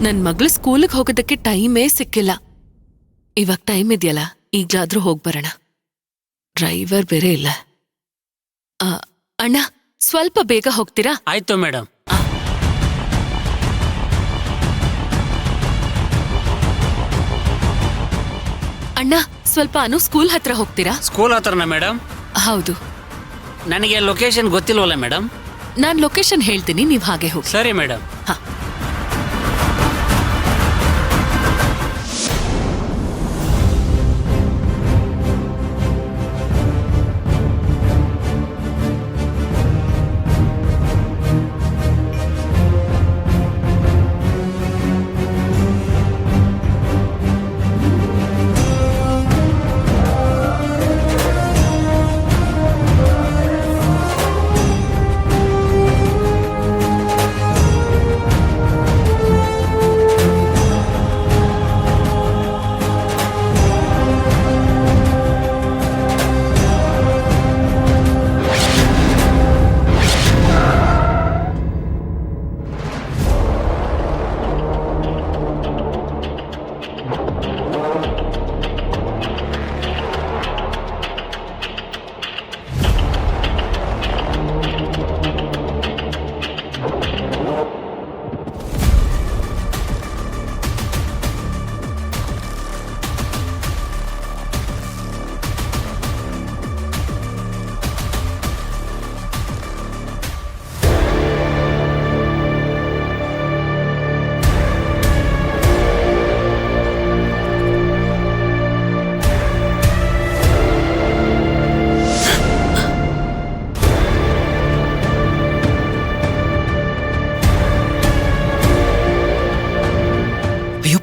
ನನ್ ಮಗಳು ಸ್ಕೂಲಿಗೆ ಹೋಗೋದಕ್ಕೆ ಟೈಮೇ ಸಿಕ್ಕಿಲ್ಲ. ಇವಾಗ ಟೈಮ್ ಇದೆಯಲ್ಲ, ಈಗ್ಲಾದ್ರೂ ಹೋಗ್ಬರೋಣ. ಡ್ರೈವರ್ ಬೇರೆ ಇಲ್ಲ. ಅಣ್ಣ, ಸ್ವಲ್ಪ ಬೇಗ ಹೋಗ್ತೀರಾ? ಆಯ್ತು ಮೇಡಮ್. ಅಣ್ಣ, ಸ್ವಲ್ಪ ಸ್ಕೂಲ್ ಹತ್ರ ಹೋಗ್ತೀರಾ? ಸ್ಕೂಲ್ ಹತ್ರನಾ ಮೇಡಮ್? ಹೌದು. ನನಗೆ ಲೊಕೇಶನ್ ಗೊತ್ತಿಲ್ವಲ್ಲ ಮೇಡಮ್. ನಾನ್ ಲೊಕೇಶನ್ ಹೇಳ್ತೀನಿ, ನೀವ್ ಹಾಗೆ ಹೋಗಿ. ಸರಿ ಮೇಡಮ್. ಹಾ.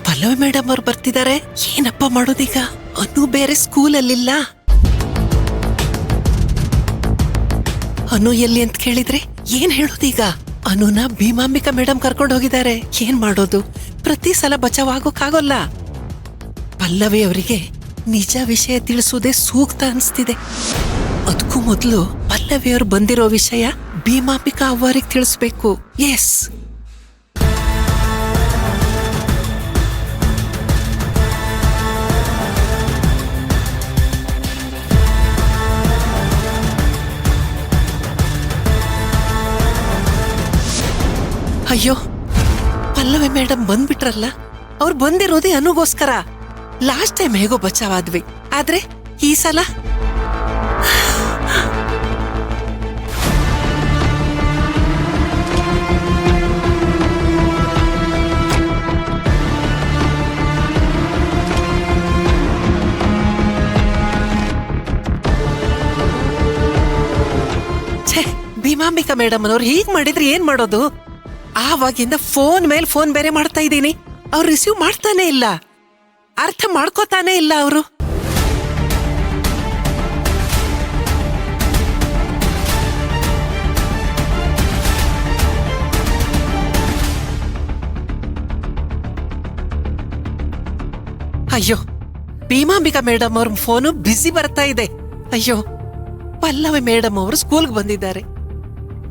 ಪಲ್ಲವಿ ಮೇಡಮ್ ಅವ್ರು ಬರ್ತಿದ್ದಾರೆ. ಏನಪ್ಪ ಮಾಡೋದೀಗ? ಅನು ಬೇರೆ ಸ್ಕೂಲಲ್ಲಿಲ್ಲ. ಅನು ಎಲ್ಲಿ ಅಂತ ಕೇಳಿದ್ರೆ ಏನ್ ಹೇಳೋದೀಗ? ಅನುನ ಭೀಮಾಂಬಿಕಾ ಮೇಡಮ್ ಕರ್ಕೊಂಡು ಹೋಗಿದ್ದಾರೆ. ಏನ್ ಮಾಡೋದು? ಪ್ರತಿ ಸಲ ಬಚಾವಾಗೋಕ್ಕಾಗೋಲ್ಲ. ಪಲ್ಲವಿ ಅವರಿಗೆ ನಿಜ ವಿಷಯ ತಿಳಿಸೋದೇ ಸೂಕ್ತ ಅನಿಸ್ತಿದೆ. ಅದಕ್ಕೂ ಮೊದಲು ಪಲ್ಲವಿ ಅವ್ರು ಬಂದಿರೋ ವಿಷಯ ಭೀಮಾಂಬಿಕಾ ಅವರಿಗೆ ತಿಳಿಸ್ಬೇಕು. ಎಸ್. ಅಯ್ಯೋ, ಪಲ್ಲವಿ ಮೇಡಮ್ ಬಂದ್ಬಿಟ್ರಲ್ಲ. ಅವ್ರು ಬಂದಿರೋದೇ ಅನುಗೋಸ್ಕರ. ಲಾಸ್ಟ್ ಟೈಮ್ ಹೇಗೋ ಬಚಾವಾದ್ವಿ, ಆದ್ರೆ ಈ ಸಲ ಛೇ, ಭೀಮಾಂಬಿಕಾ ಮೇಡಮ್ ಅವ್ರು ಹೀಗ್ ಮಾಡಿದ್ರೆ ಏನ್ ಮಾಡೋದು? ಆವಾಗಿಂದ ಫೋನ್ ಮೇಲೆ ಫೋನ್ ಬೇರೆ ಮಾಡ್ತಾ ಇದ್ದೀನಿ. ಅವ್ರು ರಿಸೀವ್ ಮಾಡ್ತಾನೆ ಇಲ್ಲ, ಅರ್ಥ ಮಾಡ್ಕೋತಾನೆ ಇಲ್ಲ ಅವರು. ಅಯ್ಯೋ, ಭೀಮಾಂಬಿಕಾ ಮೇಡಮ್ ಅವ್ರ ಫೋನು ಬ್ಯುಸಿ ಬರ್ತಾ ಇದೆ. ಅಯ್ಯೋ, ಪಲ್ಲವಿ ಮೇಡಮ್ ಅವರು ಸ್ಕೂಲ್ಗೆ ಬಂದಿದ್ದಾರೆ.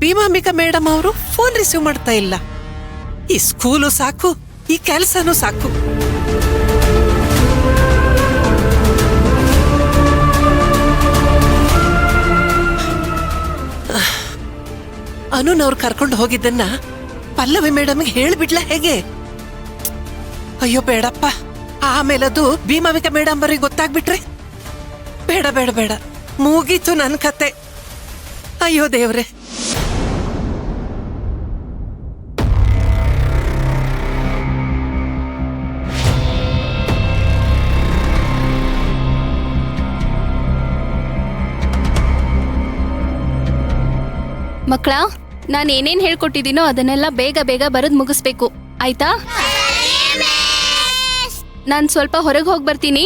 ಭೀಮಾಂಬಿಕಾ ಮೇಡಮ್ ಅವರು ಫೋನ್ ರಿಸೀವ್ ಮಾಡ್ತಾ ಇಲ್ಲ. ಈ ಸ್ಕೂಲು ಸಾಕು, ಈ ಕೆಲಸನೂ ಸಾಕು. ಅನುನವ್ರು ಕರ್ಕೊಂಡು ಹೋಗಿದ್ದನ್ನ ಪಲ್ಲವಿ ಮೇಡಮ್ಗೆ ಹೇಳ್ಬಿಡ್ಲ ಹೇಗೆ? ಅಯ್ಯೋ ಬೇಡಪ್ಪ, ಆಮೇಲದು ಭೀಮಾಂಬಿಕಾ ಮೇಡಮ್ ಅವರಿಗೆ ಗೊತ್ತಾಗ್ಬಿಟ್ರೆ ಬೇಡ ಬೇಡ ಬೇಡ, ಮುಗೀತು ನನ್ನ ಕತೆ. ಅಯ್ಯೋ ದೇವ್ರೆ. ಮಕ್ಕಳ, ನಾನು ಏನೇನ್ ಹೇಳ್ಕೊಟ್ಟಿದ್ದೀನೋ ಅದನ್ನೆಲ್ಲ ಬೇಗ ಬೇಗ ಬರೆದು ಮುಗಿಸ್ಬೇಕು, ಆಯ್ತಾ? ನಾನ್ ಸ್ವಲ್ಪ ಹೊರಗೆ ಹೋಗಿ ಬರ್ತೀನಿ.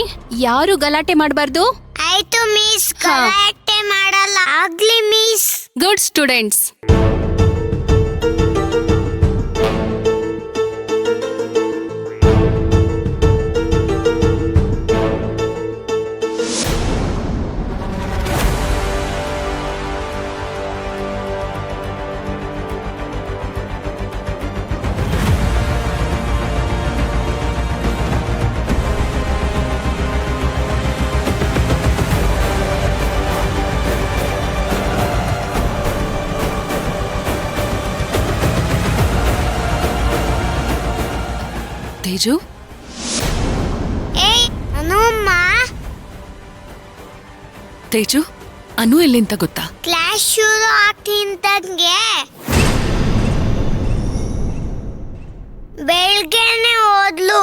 ಯಾರು ಗಲಾಟೆ ಮಾಡಬಾರ್ದು. ಆಯ್ತು ಮಿಸ್. ಗಲಾಟೆ ಮಾಡಲ್ಲ. ಆಗ್ಲಿ ಮಿಸ್. Good students. ತೇಜು ಏಯ್ ಅನುಮ್ಮ ತೇಜು ಅನು ಎಲ್ಲಿಂತ ಗೊತ್ತಾ? ಕ್ಲಾಸ್ ಶುರು ಆಗ್ತಿಂತಂಗೆ ಬೆಳ್ಗೆನೆ ಹೋದ್ಲು.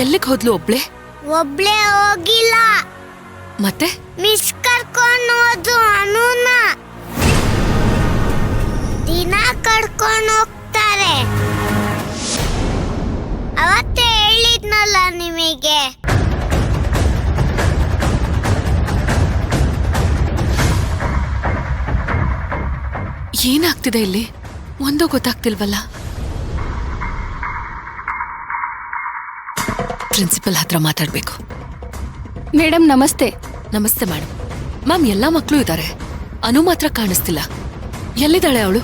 ಎಲ್ಲಿಗೆ ಹೋದ್ಲು ಒಬ್ಳೆ? ಒಬ್ಳೆ ಹೋಗಿಲ್ಲ, ಮತ್ತೆ ಮಿಸ್ ಕರ್ಕೊಂಡು ಹೋದ್ರು ಅನುನ. ದಿನ ಕರ್ಕೊಂಡು ಹೋಗ್ತಾರೆ. ಅವತ್ತೇ ಹೇಳಿದ್ನಲ್ಲ ನಿಮಗೆ. ಏನಾಗ್ತಿದೆ ಇಲ್ಲಿ? ಒಂದೂ ಗೊತ್ತಾಗ್ತಿಲ್ವಲ್ಲ. ಪ್ರಿನ್ಸಿಪಲ್ ಹತ್ರ ಮಾತಾಡ್ಬೇಕು. ಮೇಡಮ್ ನಮಸ್ತೆ. ನಮಸ್ತೆ ಮೇಡಮ್. ಮ್ಯಾಮ್ ಎಲ್ಲಾ ಮಕ್ಕಳು ಇದ್ದಾರೆ, ಅನು ಮಾತ್ರ ಕಾಣಿಸ್ತಿಲ್ಲ. ಎಲ್ಲಿದ್ದಾಳೆ ಅವಳು?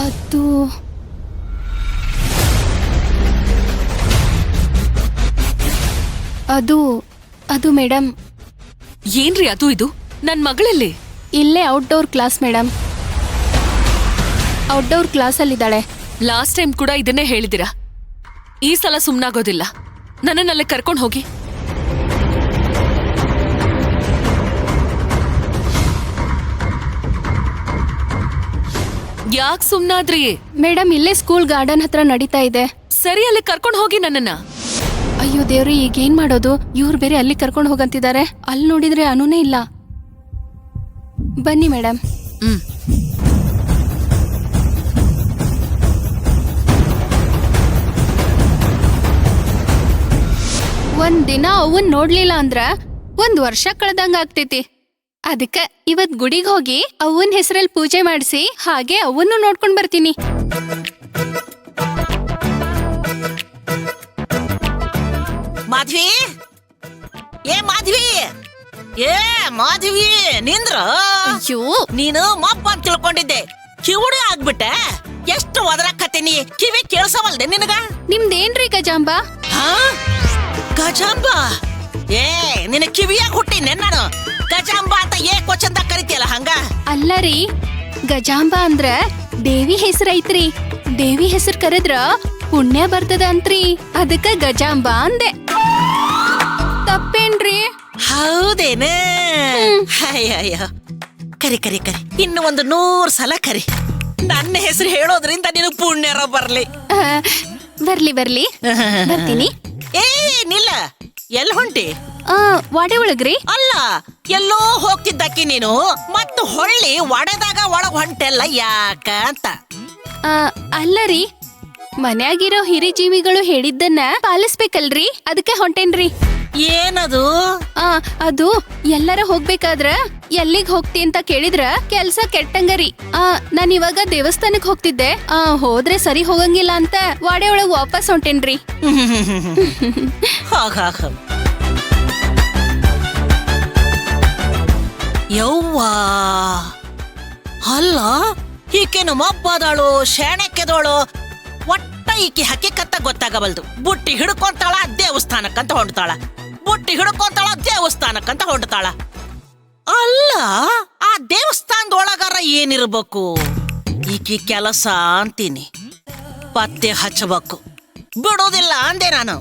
ಅದು ಅದು ಅದು ಮೇಡಮ್, ಏನ್ರಿ ಅದು ಇದು? ನನ್ ಮಗಳಲ್ಲಿ ಇಲ್ಲೇ ಔಟ್ಡೋರ್ ಕ್ಲಾಸ್ ಮೇಡಮ್. ಔಟ್ಡೋರ್ ಕ್ಲಾಸಲ್ಲಿದ್ದಾಳೆ. ಲಾಸ್ಟ್ ಟೈಮ್ ಕೂಡ ಇದನ್ನೇ ಹೇಳಿದಿರಾ. ಈ ಸಲ ಸುಮ್ನಾಗೋದಿಲ್ಲ. ನನ್ನನ್ನಲ್ಲೇ ಕರ್ಕೊಂಡು ಹೋಗಿ. ಯಾಕೆ ಸುಮ್ನಾದ್ರಿ? ಮೇಡಮ್ ಇಲ್ಲೇ ಸ್ಕೂಲ್ ಗಾರ್ಡನ್ ಹತ್ರ ನಡೀತಾ ಇದೆ. ಸರಿ, ಅಲ್ಲಿ ಕರ್ಕೊಂಡು ಹೋಗಿ ನನ್ನನ್ನ. ಅಯ್ಯೋ ದೇವ್ರಿ, ಈಗೇನ್ ಮಾಡೋದು? ಇವ್ರು ಬೇರೆ ಅಲ್ಲಿ ಕರ್ಕೊಂಡು ಹೋಗಂತಿದ್ದಾರೆ. ಅಲ್ಲಿ ನೋಡಿದ್ರೆ ಅನುನೇ ಇಲ್ಲ. ಬನ್ನಿ ಮೇಡಮ್. ಹ್ಮ್. ಒಂದ್ ದಿನ ಅವನ್ ನೋಡ್ಲಿಲ್ಲ ಅಂದ್ರ 1 ವರ್ಷ ಕಳ್ದಂಗ ಆಗ್ತೈತಿ. ಅದಕ್ಕ ಇವತ್ ಗುಡಿಗೆ ಹೋಗಿ ಅವನ್ ಹೆಸರಲ್ಲಿ ಪೂಜೆ ಮಾಡಿಸಿ ಹಾಗೆ ಅವನ್ನು ನೋಡ್ಕೊಂಡ್ ಬರ್ತೀನಿ. ಮಾಧವಿ, ಏ ಮಾಧವಿ, ಏ ಮಾಧವಿ ನಿಂದ್ರ. ಅಯ್ಯೋ, ನೀನು ಮಪ್ಪ ಅಂತ ತಿಳ್ಕೊಂಡಿದ್ದೆ, ಕಿವುಡಿ ಆಗ್ಬಿಟ್ಟೆ. ಎಷ್ಟು ಒದರಾಕತ್ತೀನಿ, ಕಿವಿ ಕೇಳ್ಸವಲ್ದೆ ನಿನಗ? ನಿಮ್ದೇನ್ರಿ ಗಜಾಂಬ? ಹಾ, ಗಜಾಂಬ? ಏ ನಿನ್ನ ಕಿವಿಯಾಗ ಹುಟ್ಟಿನೆ ನಾನು. ಗಜಾಂಬ ಅಂತ ಕ್ವಚನ್ದಾಗ ಕರಿತೀಯಲ್ಲ ಹಂಗ? ಅಲ್ಲರಿ, ಗಜಾಂಬ ಅಂದ್ರ ದೇವಿ ಹೆಸರೈತ್ರಿ. ದೇವಿ ಹೆಸರು ಕರೆದ್ರ ಪುಣ್ಯ ಬರ್ತದ ಅಂತ್ರಿ. ಅದಕ್ಕ ಗಜಾಂಬ ಅಂದೆ. ತಪ್ಪೇನ್ರಿ? ಹೌದೇನ? ಅಯ್ಯಯ್ಯೋ, ಕರಿ ಕರಿ ಕರಿ, ಇನ್ನು 100 ಸಲ ಕರಿ. ನನ್ನ ಹೆಸರು ಹೇಳೋದ್ರಿಂದ ನಿನಗ್ ಪುಣ್ಯರ ಬರ್ಲಿ. ಬರ್ಲಿ ಬರ್ಲಿ, ಬರ್ತೀನಿ. ಏ ನಿಲ್ಲ, ಎಲ್ ಹೊಂಟಿ? ವಾಡೆ ಒಳಗ್ರಿ? ಅಲ್ಲ, ಎಲ್ಲೋ ಹೋಗ್ತಿದ್ದಕ್ಕಿ ನೀನು, ಮತ್ತು ಹೊಳ್ಳಿ ಒಡೆದಾಗ ಒಳಗ್ ಹೊಂಟೆಲ್ಲ ಯಾಕ ಅಂತ. ಅಲ್ಲರಿ, ಮನ್ಯಾಗಿರೋ ಹಿರಿ ಜೀವಿಗಳು ಹೇಳಿದ್ದನ್ನ ಪಾಲಿಸ್ಬೇಕಲ್ರಿ, ಅದಕ್ಕೆ ಹೊಂಟೇನ್ರಿ. ಏನದು? ಅದು ಎಲ್ಲರ ಹೋಗ್ಬೇಕಾದ್ರ ಎಲ್ಲಿಗ್ ಹೋಗ್ತಿ ಅಂತ ಕೇಳಿದ್ರ ಕೆಲ್ಸ ಕೆಟ್ಟಂಗರಿ. ನಾನ್ ಇವಾಗ ದೇವಸ್ಥಾನಕ್ ಹೋಗ್ತಿದ್ದೆ. ಹೋದ್ರೆ ಸರಿ ಹೋಗಂಗಿಲ್ಲ ಅಂತ ವಾಡೆ ಒಳಗ್ ವಾಪಸ್ ಹೊಂಟೇನ್ರಿ. ಯವ್ವಾ, ಅಲ್ಲ ಈಕೆನು ಮಬ್ಬದಾಳು, ಶೆಣೆಕ್ಕೆದೋಳು, ಒಟ್ಟ ಈಕಿ ಹಕ್ಕಿಕತ್ತ ಗೊತ್ತಾಗಬಲ್ದು. ಬುಟ್ಟಿ ಹಿಡ್ಕೊಂತಾಳ, ದೇವಸ್ಥಾನಕ್ಕಂತ ಹೊಂಡ್ತಾಳ. ಬುಟ್ಟಿ ಹಿಡ್ಕೊಂತಾಳ, ದೇವಸ್ಥಾನಕ್ಕಂತ ಹೊಂಡ್ತಾಳ. ಅಲ್ಲ, ಆ ದೇವಸ್ಥಾನದೊಳಗಾರ ಏನಿರ್ಬೇಕು? ಈಕಿ ಕೆಲಸ ಅಂತೀನಿ, ಪತ್ತೆ ಹಚ್ಚಬೇಕು. ಬಿಡೋದಿಲ್ಲ ಅಂದೆ ನಾನು.